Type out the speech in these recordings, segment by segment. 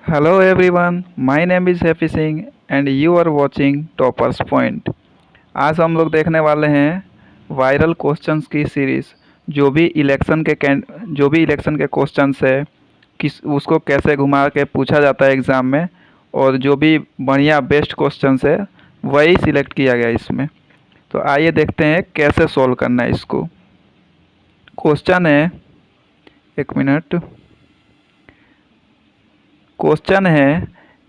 Hello everyone, my name is Happy Singh and you are watching Toppers Point। आज हम लोग देखने वाले हैं वायरल क्वेश्चंस की सीरीज़। जो भी इलेक्शन के क्वेश्चंस है किस उसको कैसे घुमा के पूछा जाता है एग्ज़ाम में, और जो भी बढ़िया बेस्ट क्वेश्चंस है वही सिलेक्ट किया गया है इसमें। तो आइए देखते हैं कैसे सॉल्व करना है इसको। क्वेश्चन है, एक मिनट। क्वेश्चन है,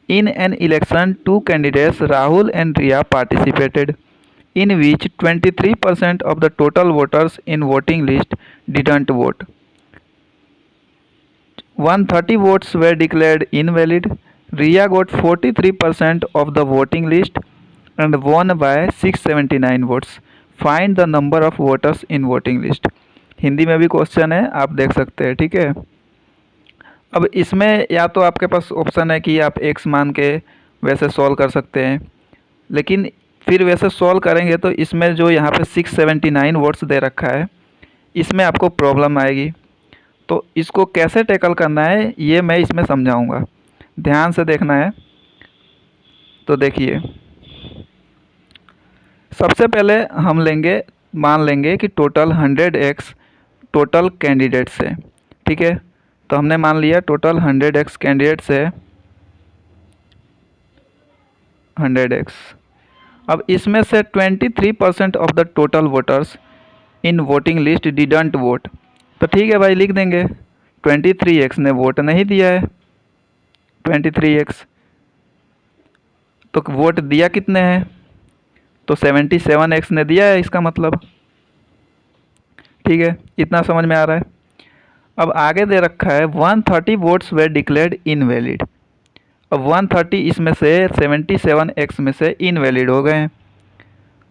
in an election two candidates Rahul and Riya participated in which 23% of the total voters in voting list didn't vote. 130 votes were declared invalid. Riya got 43% of the voting list and won by 679 votes. Find the number of voters in voting list। Hindi में भी question है, आप देख सकते हैं, ठीक है। अब इसमें या तो आपके पास ऑप्शन है कि आप एक्स मान के वैसे सॉल्व कर सकते हैं, लेकिन फिर वैसे सॉल्व करेंगे तो इसमें जो यहाँ पे 679 वोट्स दे रखा है इसमें आपको प्रॉब्लम आएगी। तो इसको कैसे टैकल करना है ये मैं इसमें समझाऊंगा, ध्यान से देखना है। तो देखिए, सबसे पहले हम मान लेंगे कि टोटल 100x टोटल कैंडिडेट्स है, ठीक है। तो हमने मान लिया टोटल 100x कैंडिडेट्स है, 100x। अब इसमें से 23% of the total voters in voting list didn't vote. तो ठीक है भाई, लिख देंगे 23x ने वोट नहीं दिया है। 23x तो वोट दिया कितने हैं, तो 77x ने दिया है इसका मतलब, ठीक है। इतना समझ में आ रहा है। अब आगे दे रखा है 130 वोट्स वे डिक्लेयर्ड इनवैलिड। अब 130 इसमें से 77x में से इनवैलिड हो गए हैं।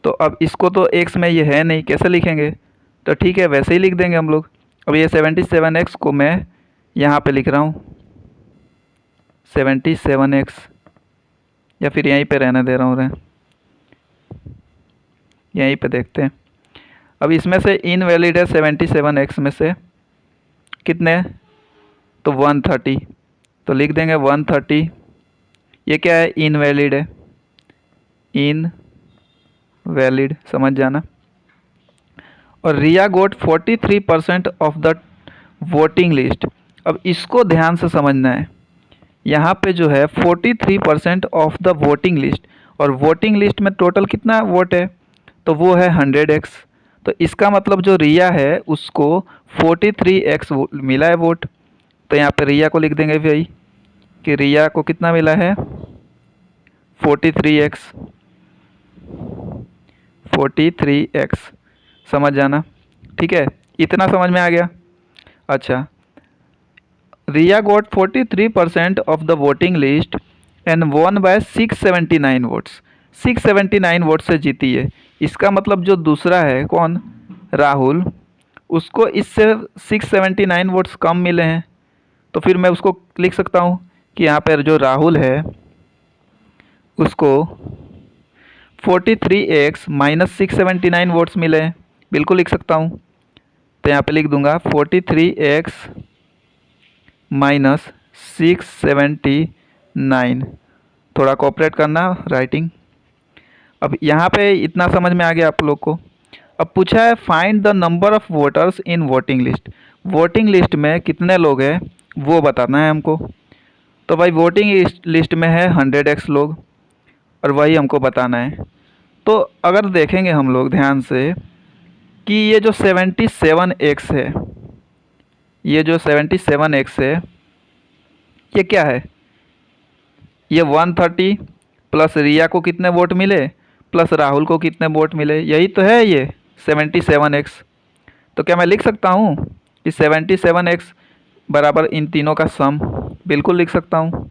तो अब इसको तो x में ये है नहीं, कैसे लिखेंगे। तो ठीक है, वैसे ही लिख देंगे हम लोग। अब ये 77x को मैं यहाँ पे लिख रहा हूँ 77x, या फिर यहीं पे रहने दे रहा हूँ, यहीं पे देखते हैं। अब इसमें से इनवैलिड है 77x में से कितने, तो 130। तो लिख देंगे 130। ये क्या है, इनवैलिड है, इनवैलिड, समझ जाना। और रिया गोट 43% ऑफ द वोटिंग लिस्ट। अब इसको ध्यान से समझना है। यहाँ पे जो है 43% ऑफ द वोटिंग लिस्ट, और वोटिंग लिस्ट में टोटल कितना वोट है, तो वो है 100x। तो इसका मतलब जो रिया है उसको 43x मिला है वोट। तो यहाँ पे रिया को लिख देंगे भाई कि रिया को कितना मिला है, 43x, 43x, समझ जाना, ठीक है। इतना समझ में आ गया। अच्छा, रिया गोट 43% of the voting list and won by 679 votes. 679 vote से जीती है। इसका मतलब जो दूसरा है कौन, राहुल, उसको इससे 679 वोट्स कम मिले हैं। तो फिर मैं उसको लिख सकता हूँ कि यहाँ पर जो राहुल है उसको 43x माइनस 679 वोट्स मिले हैं, बिल्कुल लिख सकता हूँ। तो यहाँ पे लिख दूंगा 43x माइनस 679। थोड़ा कोऑपरेट करना राइटिंग। अब यहाँ पे इतना समझ में आ गया आप लोग को। अब पूछा है find the number of voters in voting list. Voting list में कितने लोग हैं वो बताना है हमको। तो भाई वोटिंग लिस्ट में है 100x लोग, और वही हमको बताना है। तो अगर देखेंगे हम लोग ध्यान से कि ये जो 77x है, ये जो 77x है ये क्या है, ये 130 प्लस रिया को कितने वोट मिले प्लस राहुल को कितने वोट मिले, यही तो है ये 77x। तो क्या मैं लिख सकता हूँ कि 77x बराबर इन तीनों का सम, बिल्कुल लिख सकता हूँ।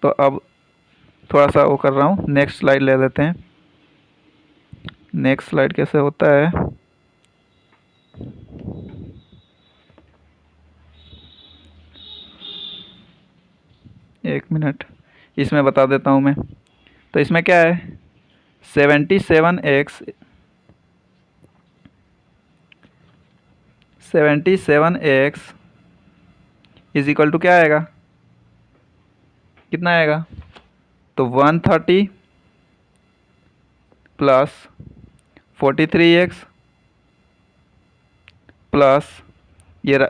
तो अब थोड़ा सा वो कर रहा हूँ, नेक्स्ट स्लाइड ले लेते हैं। नेक्स्ट स्लाइड कैसे होता है, एक मिनट, इसमें बता देता हूँ मैं। तो इसमें क्या है, 77x 77x is equal to क्या आएगा, कितना आएगा, तो 130 प्लस 43x प्लस ये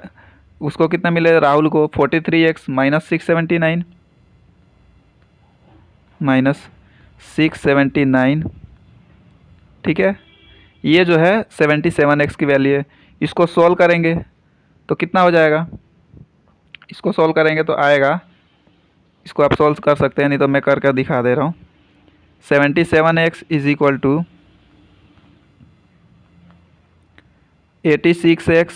उसको कितना मिलेगा, राहुल को 43x माइनस 679 माइनस 679, ठीक है। ये जो है 77x की वैल्यू है। इसको सॉल्व करेंगे तो कितना हो जाएगा, इसको सॉल्व करेंगे तो आएगा, इसको आप सॉल्व कर सकते हैं, नहीं तो मैं करके दिखा दे रहा हूँ। 77x is equal to 86x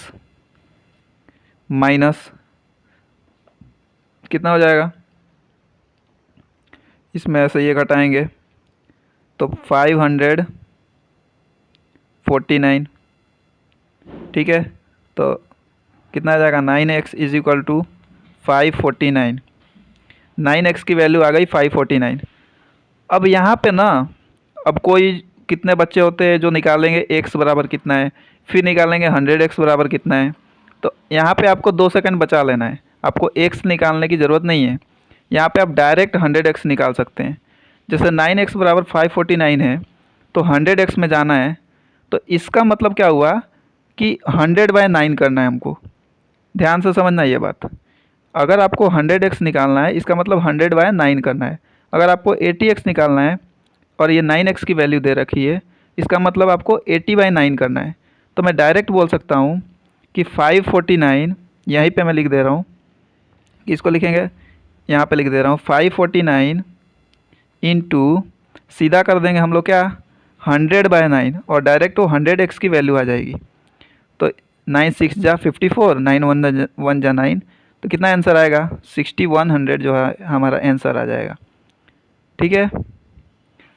minus कितना हो जाएगा, इसमें से ये घटाएंगे तो 549, ठीक है। तो कितना आ जाएगा, 9x is equal to 549, 9x की वैल्यू आ गई 549। अब यहाँ पे ना, अब कोई कितने बच्चे होते हैं जो निकालेंगे x बराबर कितना है, फिर निकालेंगे 100x बराबर कितना है। तो यहाँ पे आपको 2 सेकंड बचा लेना है, आपको x निकालने की ज़रूरत नहीं है। यहाँ पे आप डायरेक्ट 100x निकाल सकते हैं। जैसे 9x बराबर 549 है तो 100x में जाना है, तो इसका मतलब क्या हुआ कि 100/9 करना है हमको। ध्यान से समझना ये बात, अगर आपको 100x निकालना है इसका मतलब 100/9 करना है। अगर आपको 80x निकालना है और ये 9x की वैल्यू दे रखी है, इसका मतलब आपको 80/9 करना है। तो मैं डायरेक्ट बोल सकता हूँ कि 549, यहीं पे मैं लिख दे रहा हूँ, इसको लिखेंगे, यहाँ पे लिख दे रहा हूँ 549 इंटू, सीधा कर देंगे हम लोग क्या, 100/9, और डायरेक्ट वो 100x की वैल्यू आ जाएगी। तो 9 6 जा 54, 9 1 जा 9, तो कितना आंसर आएगा, 6100 जो है हमारा आंसर आ जाएगा, ठीक है।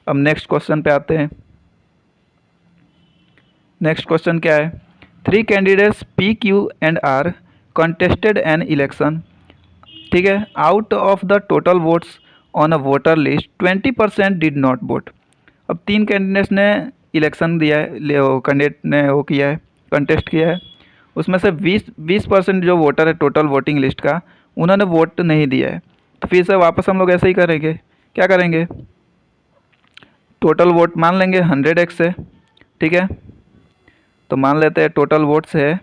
अब नेक्स्ट क्वेश्चन पे आते हैं। नेक्स्ट क्वेश्चन क्या है, 3 candidates P, Q and R contested an election, ठीक है। Out of the total votes on a voter list 20% did not vote. अब 3 कैंडिडेट्स ने इलेक्शन दिया है, कैंडिडेट ने वो किया है, कंटेस्ट किया है, उसमें से 20% जो वोटर है टोटल वोटिंग लिस्ट का, उन्होंने वोट नहीं दिया है। तो फिर से वापस हम लोग ऐसे ही करेंगे, क्या करेंगे, टोटल वोट मान लेंगे 100x से, ठीक है। तो मान लेते हैं टोटल वोट्स है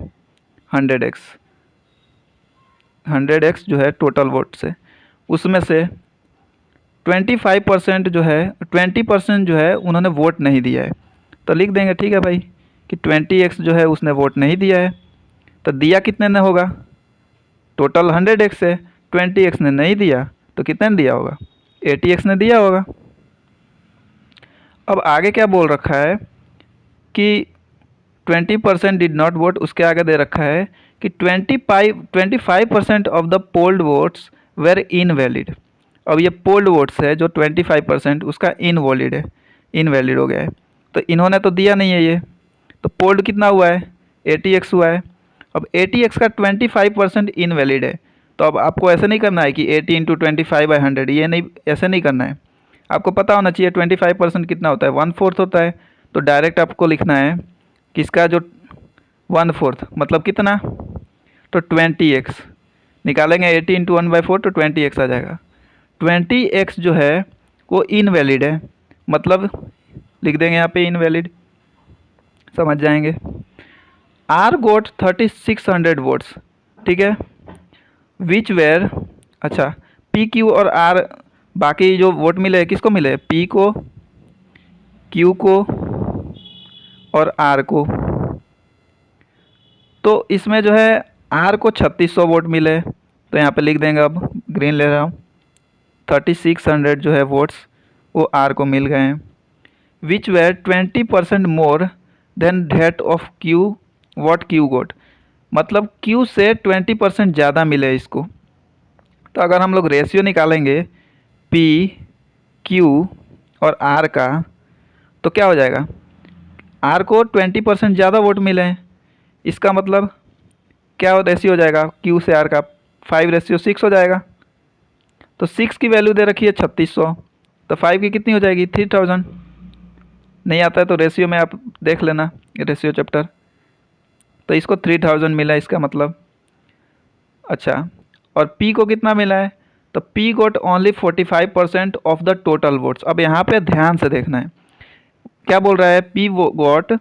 100x, 100x जो है टोटल वोट से, उसमें से 25% जो है, 20% जो है उन्होंने वोट नहीं दिया है। तो लिख देंगे, ठीक है भाई, कि 20x जो है उसने वोट नहीं दिया है। तो दिया कितने ने होगा, टोटल 100x है, 20x ने नहीं दिया, तो कितने ने दिया होगा, 80x ने दिया होगा। अब आगे क्या बोल रखा है कि 20% डिड नॉट वोट, उसके आगे दे रखा है कि 25% of the polled votes were invalid. अब ये पोल्ड वोट्स है जो 25% उसका इनवैलिड है, इनवैलिड हो गया है। तो इन्होंने तो दिया नहीं है ये, तो पोल्ड कितना हुआ है, 80x हुआ है। अब 80x का 25% इनवैलिड है, तो अब आपको ऐसे नहीं करना है कि 80 × 25/100, ये नहीं, ऐसे नहीं करना है। आपको पता होना चाहिए 25% कितना होता है, 1/4 होता है। तो डायरेक्ट आपको लिखना है कि इसका जो 1/4 मतलब कितना, तो 20x निकालेंगे, 80 × 1/4 तो 20x आ जाएगा। 20x जो है वो इनवैलिड है, मतलब लिख देंगे यहाँ पे इनवैलिड, समझ जाएंगे। R गोट 3600 वोट्स, ठीक है, विच वेयर, अच्छा P, Q और R, बाकी जो वोट मिले किसको मिले, P को, Q को और R को। तो इसमें जो है R को 3600 वोट मिले, तो यहाँ पे लिख देंगे, अब ग्रीन ले रहा हूँ, 3600 जो है वोट्स वो R को मिल गए हैं। Which were 20% more than that of Q, what Q got, मतलब Q से 20% ज़्यादा मिले इसको। तो अगर हम लोग रेशियो निकालेंगे P, Q और R का, तो क्या हो जाएगा, R को 20% ज़्यादा वोट मिले हैं, इसका मतलब क्या रेशियो हो जाएगा, Q से R का 5:6 हो जाएगा। तो 6 की वैल्यू दे रखी है 3600, तो 5 की कितनी हो जाएगी, 3000। नहीं आता है तो रेशियो में आप देख लेना, रेशियो चैप्टर। तो इसको 3000 मिला इसका मतलब, अच्छा। और P को कितना मिला है, तो P got only 45% of the total votes. अब यहाँ पे ध्यान से देखना है, क्या बोल रहा है, P got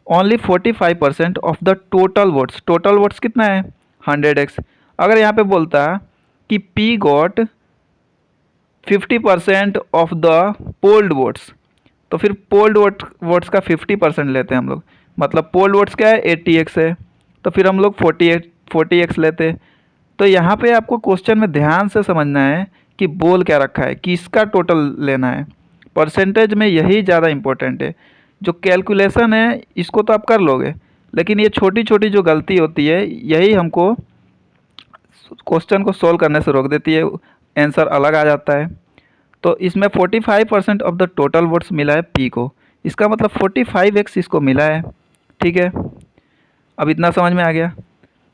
only 45% of the total votes. Total votes कितना है 100x। अगर यहाँ पे बोलता कि P got 50% of the polled votes, तो फिर पोल्ड वोट्स का 50% लेते हैं हम लोग, मतलब पोल्ड वोट्स क्या है 80x है, तो फिर हम लोग 40x लेते। तो यहाँ पे आपको क्वेश्चन में ध्यान से समझना है कि बोल क्या रखा है, किसका टोटल लेना है। परसेंटेज में यही ज़्यादा इम्पोर्टेंट है। जो कैलकुलेशन है इसको तो आप कर लोगे, लेकिन ये छोटी छोटी जो गलती होती है यही हमको क्वेश्चन को सोल्व करने से रोक देती है, आंसर अलग आ जाता है। तो इसमें 45% ऑफ द टोटल वोट्स मिला है P को, इसका मतलब 45x इसको मिला है। ठीक है, अब इतना समझ में आ गया।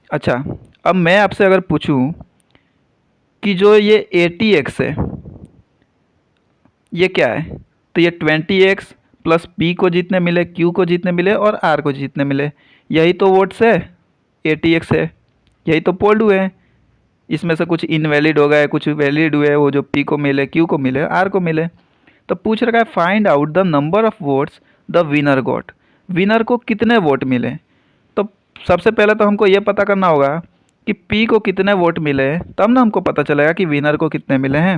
अच्छा, अब मैं आपसे अगर पूछूं कि जो ये 80x है ये क्या है, तो ये 20x प्लस P को जितने मिले, Q को जितने मिले और R को जितने मिले, यही तो वोट्स है, 80x है, यही तो पोल्ड हुए हैं। इसमें से कुछ इनवैलिड हो गए, कुछ वैलिड हुए, वो जो P को मिले, Q को मिले, R को मिले। तो पूछ रखा है find out the number of votes the winner got. Winner को कितने वोट मिले। तो सबसे पहले तो हमको ये पता करना होगा कि P को कितने वोट मिले, तब ना हमको पता चलेगा कि विनर को कितने मिले हैं।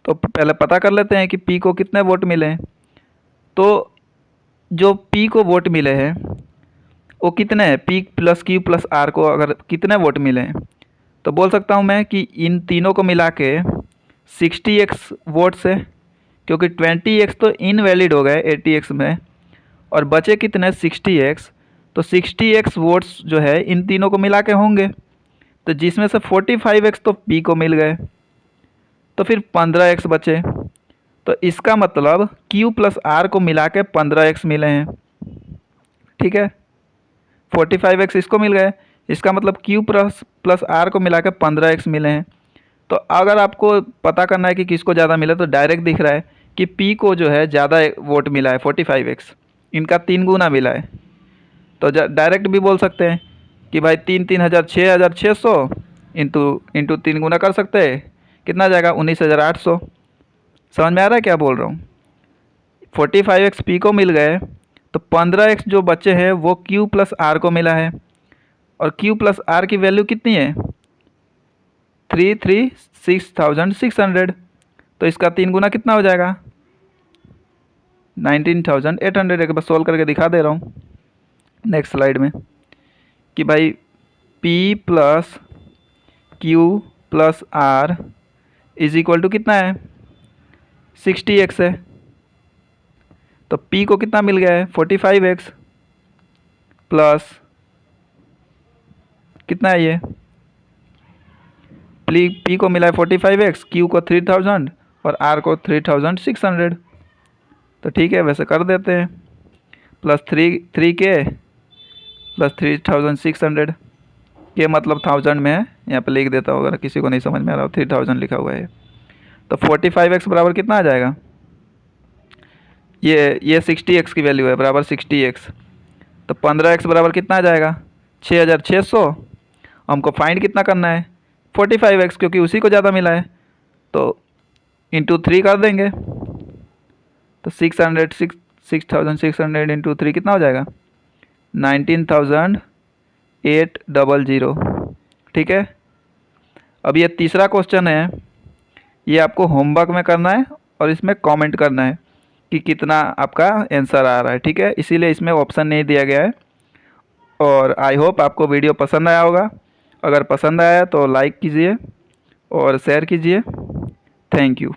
तो पहले पता कर लेते हैं कि P को कितने वोट मिले हैं। तो जो P को वोट मिले हैं वो कितने हैं, P plus Q plus R को अगर कितने वोट मिले हैं, तो बोल सकता हूँ मैं कि इन तीनों को मिला के 60x वोट्स है, क्योंकि 20x तो इनवैलिड हो गए 80x में, और बचे कितने 60x। तो 60x वोट्स जो है इन तीनों को मिला के होंगे, तो जिसमें से 45x तो P को मिल गए, तो फिर 15x बचे। तो इसका मतलब Q प्लस R को मिला के 15x मिले हैं। ठीक है, 45x इसको मिल गए, इसका मतलब Q प्लस R को मिला के 15x मिले हैं। तो अगर आपको पता करना है कि किसको ज़्यादा मिला, तो डायरेक्ट दिख रहा है कि P को जो है ज़्यादा वोट मिला है 45x, इनका 3 गुना मिला है। तो डायरेक्ट भी बोल सकते हैं कि भाई 3,000 6,600 इंटू 3 गुना कर सकते हैं, कितना जाएगा 19,800। समझ में आ रहा है क्या बोल रहा हूँ। 45x P को मिल गए, तो 15x जो बच्चे हैं वो Q प्लस R को मिला है, और Q प्लस R की वैल्यू कितनी है 6,600। तो इसका 3 गुना कितना हो जाएगा 19,800। एक बार सोल्व करके दिखा दे रहा हूँ नेक्स्ट स्लाइड में कि भाई P plus Q plus R is equal to कितना है 60x है। तो P को कितना मिल गया है 45x प्लस कितना है ये P को मिला है 45x, Q को 3,000 और R को 3,600। तो ठीक है, वैसे कर देते हैं, प्लस 3k प्लस 3,600 के मतलब 1000 में है, यहाँ पे लिख देता हूँ अगर किसी को नहीं समझ में आ रहा हो, 3000 लिखा हुआ है। तो 45x बराबर कितना आ जाएगा, ये 60x की वैल्यू है बराबर 60x। तो 15x बराबर कितना आ जाएगा 6,600। हमको फाइंड कितना करना है 45x, क्योंकि उसी को ज़्यादा मिला है, तो इंटू 3 कर देंगे। तो 6,600 इंटू 3 कितना हो जाएगा 19,800। ठीक है, अब ये तीसरा क्वेश्चन है, ये आपको होमवर्क में करना है और इसमें कमेंट करना है कि कितना आपका आंसर आ रहा है। ठीक है, इसीलिए इसमें ऑप्शन नहीं दिया गया है। और आई होप आपको वीडियो पसंद आया होगा। अगर पसंद आया तो लाइक कीजिए और शेयर कीजिए। Thank you.